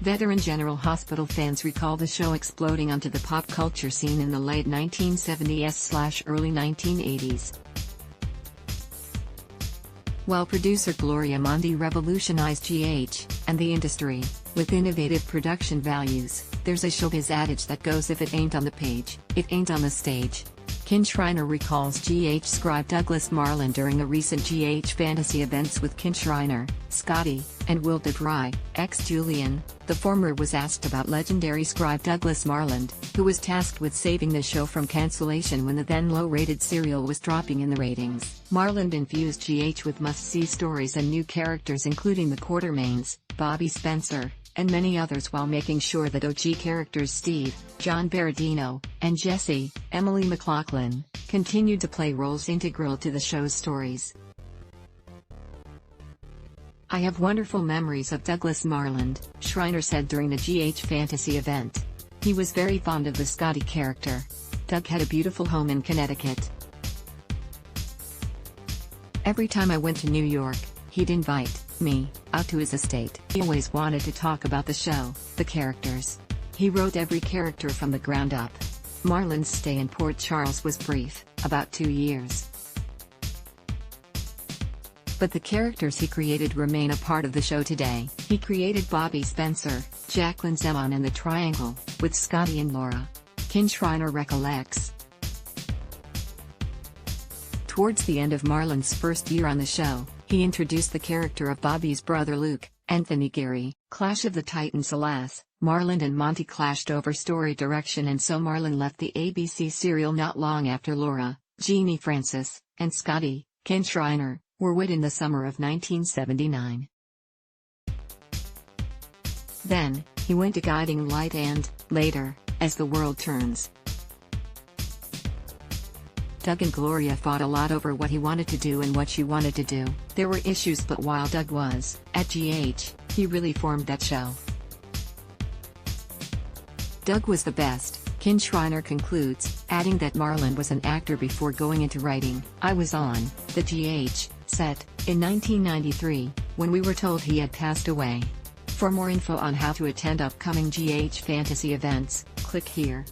Veteran General Hospital fans recall the show exploding onto the pop culture scene in the late 1970s/early 1980s. While producer Gloria Mondi revolutionized GH and the industry with innovative production values, there's a showbiz adage that goes, if it ain't on the page, it ain't on the stage. Ken Schreiner recalls GH scribe Douglas Marland during a recent GH fantasy events with Ken Schreiner, Scotty, and Will DeVry, ex-Julian. The former was asked about legendary scribe Douglas Marland, who was tasked with saving the show from cancellation when the then low-rated serial was dropping in the ratings. Marland infused GH with must-see stories and new characters, including the Quartermaines, Bobby Spencer, and many others, while making sure that OG characters Steve, John Berardino, and Jesse, Emily McLaughlin, continued to play roles integral to the show's stories. "I have wonderful memories of Douglas Marland," Schreiner said during the GH fantasy event. "He was very fond of the Scotty character. Doug had a beautiful home in Connecticut. Every time I went to New York, he'd invite me out to his estate. He always wanted to talk about the show, the characters. He wrote every character from the ground up." Marland's stay in Port Charles was brief, about 2 years. But the characters he created remain a part of the show today. He created Bobby Spencer, Jacqueline Zeman, and the Triangle, with Scotty and Laura. Ken Schreiner recollects. Towards the end of Marland's first year on the show, he introduced the character of Bobby's brother Luke, Anthony Geary. Clash of the Titans. Alas, Marland and Monty clashed over story direction, and so Marland left the ABC serial not long after Laura, Jeannie Francis, and Scotty, Ken Schreiner, were wed in the summer of 1979. Then, he went to Guiding Light and, later, As the World Turns. Doug and Gloria fought a lot over what he wanted to do and what she wanted to do. There were issues, but while Doug was at GH, he really formed that show. Doug was the best, Ken Schreiner concludes, adding that Marland was an actor before going into writing. "I was on the GH set in 1993 when we were told he had passed away." For more info on how to attend upcoming GH fantasy events, click here.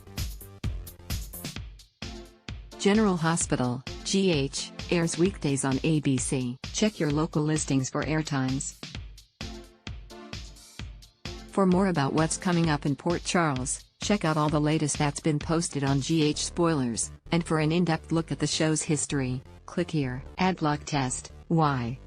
General Hospital, GH, airs weekdays on ABC. Check your local listings for airtimes. For more about what's coming up in Port Charles, check out all the latest that's been posted on GH Spoilers, and for an in-depth look at the show's history, click here. Ad block test, why?